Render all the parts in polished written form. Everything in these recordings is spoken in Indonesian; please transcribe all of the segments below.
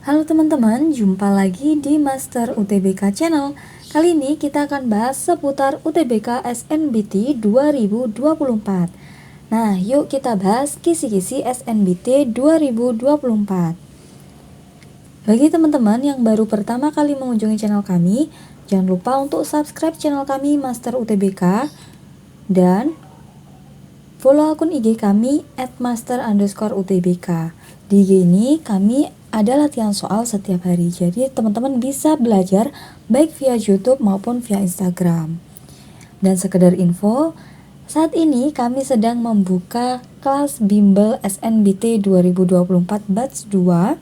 Halo teman-teman, jumpa lagi di Master UTBK Channel. Kali ini kita akan bahas seputar UTBK SNBT 2024. Nah, yuk kita bahas kisi-kisi SNBT 2024. Bagi teman-teman yang baru pertama kali mengunjungi channel kami, jangan lupa untuk subscribe channel kami Master UTBK dan follow akun IG kami @master_utbk. Di IG ini kami ada latihan soal setiap hari, jadi teman-teman bisa belajar baik via YouTube maupun via Instagram. Dan sekedar info, saat ini kami sedang membuka kelas bimbel SNBT 2024 batch 2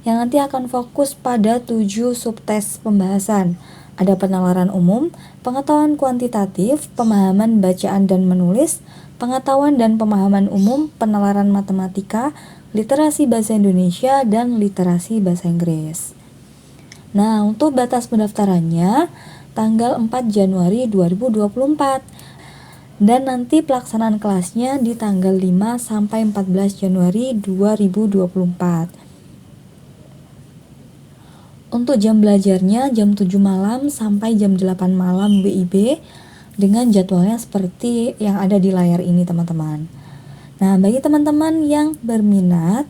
yang nanti akan fokus pada 7 subtes pembahasan. Ada penalaran umum, pengetahuan kuantitatif, pemahaman bacaan dan menulis, pengetahuan dan pemahaman umum, penalaran matematika, literasi bahasa Indonesia, dan literasi bahasa Inggris. Nah, untuk batas pendaftarannya tanggal 4 Januari 2024 dan nanti pelaksanaan kelasnya di tanggal 5 sampai 14 Januari 2024. Untuk jam belajarnya jam 7 malam sampai jam 8 malam WIB dengan jadwalnya seperti yang ada di layar ini teman-teman. Nah, bagi teman-teman yang berminat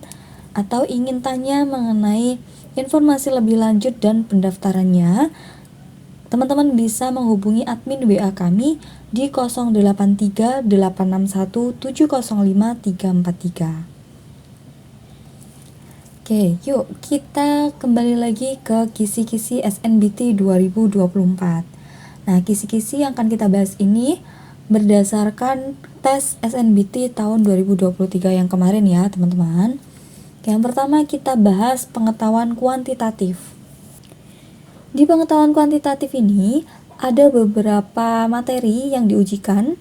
atau ingin tanya mengenai informasi lebih lanjut dan pendaftarannya, teman-teman bisa menghubungi admin WA kami di 083 861 705 343. Oke, yuk kita kembali lagi ke kisi-kisi SNBT 2024. Nah, kisi-kisi yang akan kita bahas ini berdasarkan tes SNBT tahun 2023 yang kemarin ya teman-teman. Yang pertama kita bahas pengetahuan kuantitatif. Di pengetahuan kuantitatif ini ada beberapa materi yang diujikan.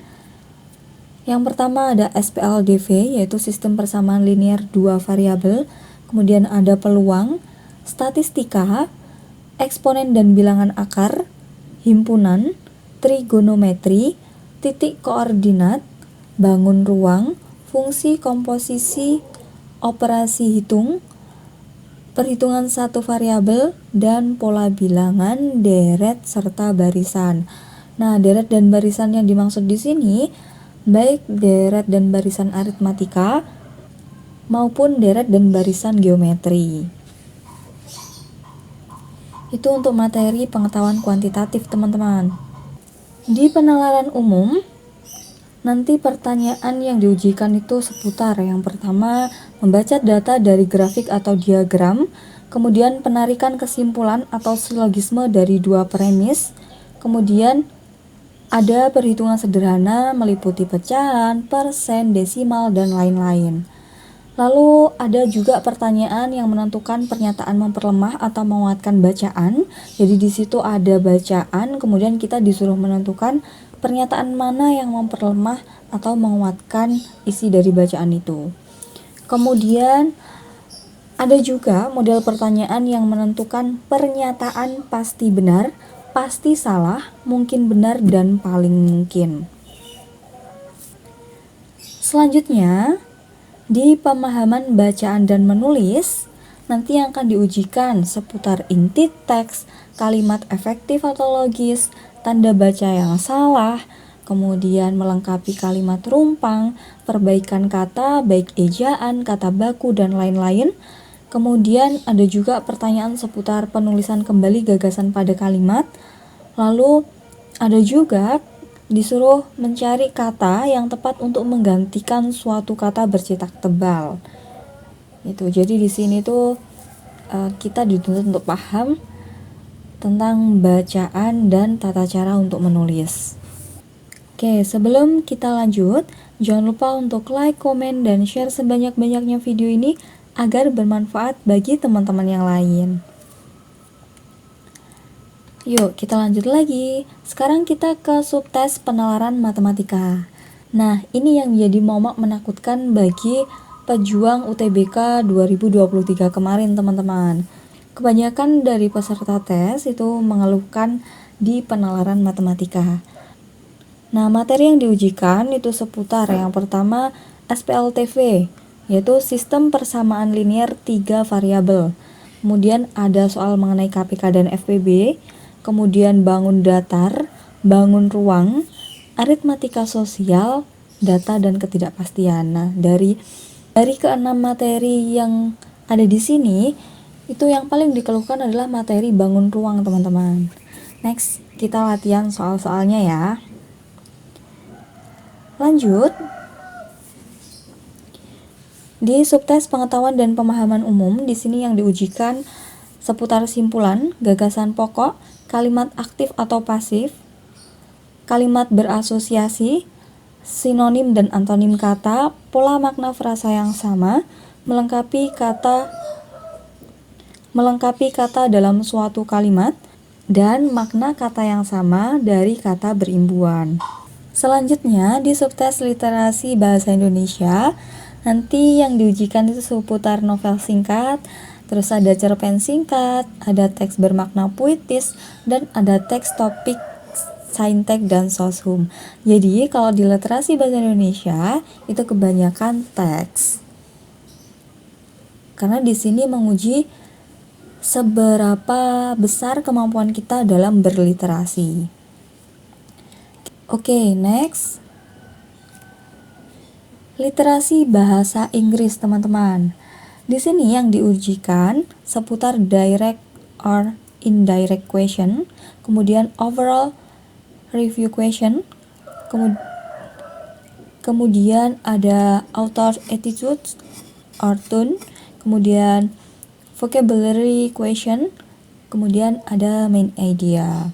Yang pertama ada SPLDV, yaitu sistem persamaan linear dua variabel. Kemudian ada peluang, statistika, eksponen dan bilangan akar, himpunan, trigonometri, titik koordinat, bangun ruang, fungsi komposisi, operasi hitung, perhitungan satu variabel, dan pola bilangan, deret, serta barisan. Nah, deret dan barisan yang dimaksud di sini baik deret dan barisan aritmatika maupun deret dan barisan geometri. Itu untuk materi pengetahuan kuantitatif teman-teman. Di penalaran umum, nanti pertanyaan yang diujikan itu seputar yang pertama membaca data dari grafik atau diagram, kemudian penarikan kesimpulan atau silogisme dari dua premis, kemudian ada perhitungan sederhana meliputi pecahan, persen, desimal, dan lain-lain. Lalu ada juga pertanyaan yang menentukan pernyataan memperlemah atau menguatkan bacaan. Jadi di situ ada bacaan, kemudian kita disuruh menentukan pernyataan mana yang memperlemah atau menguatkan isi dari bacaan itu. Kemudian ada juga model pertanyaan yang menentukan pernyataan pasti benar, pasti salah, mungkin benar, dan paling mungkin. Selanjutnya, di pemahaman bacaan dan menulis, nanti yang akan diujikan seputar inti teks, kalimat efektif atau logis, tanda baca yang salah, kemudian melengkapi kalimat rumpang, perbaikan kata, baik ejaan, kata baku, dan lain-lain. Kemudian ada juga pertanyaan seputar penulisan kembali gagasan pada kalimat. Lalu ada juga disuruh mencari kata yang tepat untuk menggantikan suatu kata bercetak tebal. Itu. Jadi di sini tuh kita dituntut untuk paham tentang bacaan dan tata cara untuk menulis. Oke, sebelum kita lanjut, jangan lupa untuk like, komen, dan share sebanyak-banyaknya video ini agar bermanfaat bagi teman-teman yang lain. Yuk, kita lanjut lagi. Sekarang kita ke subtes penalaran matematika. Nah, ini yang menjadi momok menakutkan bagi pejuang UTBK 2023 kemarin, teman-teman. Kebanyakan dari peserta tes itu mengeluhkan di penalaran matematika. Nah, materi yang diujikan itu seputar yang pertama SPLTV, yaitu sistem persamaan linear 3 variabel. kemudian ada soal mengenai KPK dan FPB, kemudian bangun datar, bangun ruang, aritmatika sosial, data dan ketidakpastian. Nah, dari keenam materi yang ada di sini, itu yang paling dikeluhkan adalah materi bangun ruang, teman-teman. Next, kita latihan soal-soalnya ya. Lanjut. Di subtes pengetahuan dan pemahaman umum, di sini yang diujikan seputar simpulan, gagasan pokok, kalimat aktif atau pasif, kalimat berasosiasi, sinonim dan antonim kata, pola makna frasa yang sama, melengkapi kata dalam suatu kalimat, dan makna kata yang sama dari kata berimbuan. Selanjutnya, di subtes literasi bahasa Indonesia, nanti yang diujikan itu seputar novel singkat, terus ada cerpen singkat, ada teks bermakna puitis, dan ada teks topik, saintek, dan soshum. Jadi kalau di literasi bahasa Indonesia itu kebanyakan teks. Karena di sini menguji seberapa besar kemampuan kita dalam berliterasi. Oke, next. Literasi bahasa Inggris, teman-teman. Di sini yang diujikan seputar direct or indirect question, kemudian overall review question, kemudian ada author attitude or tone, kemudian vocabulary question, kemudian ada main idea.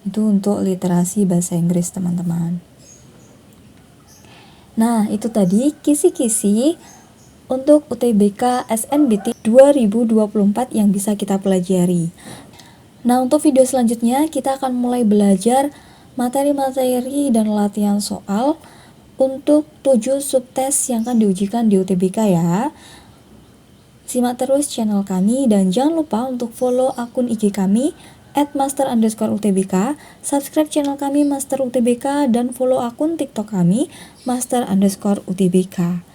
Itu untuk literasi bahasa Inggris, teman-teman. Nah, itu tadi kisi-kisi untuk UTBK SNBT 2024 yang bisa kita pelajari. Nah, untuk video selanjutnya kita akan mulai belajar materi-materi dan latihan soal untuk 7 subtes yang akan diujikan di UTBK ya. Simak terus channel kami dan jangan lupa untuk follow akun IG kami @master_UTBK, subscribe channel kami Master UTBK, dan follow akun TikTok kami Master_UTBK.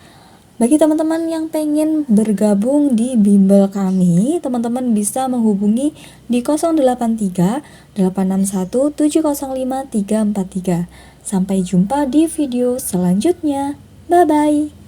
Bagi teman-teman yang pengen bergabung di bimbel kami, teman-teman bisa menghubungi di 083 861 705 343. Sampai jumpa di video selanjutnya. Bye-bye.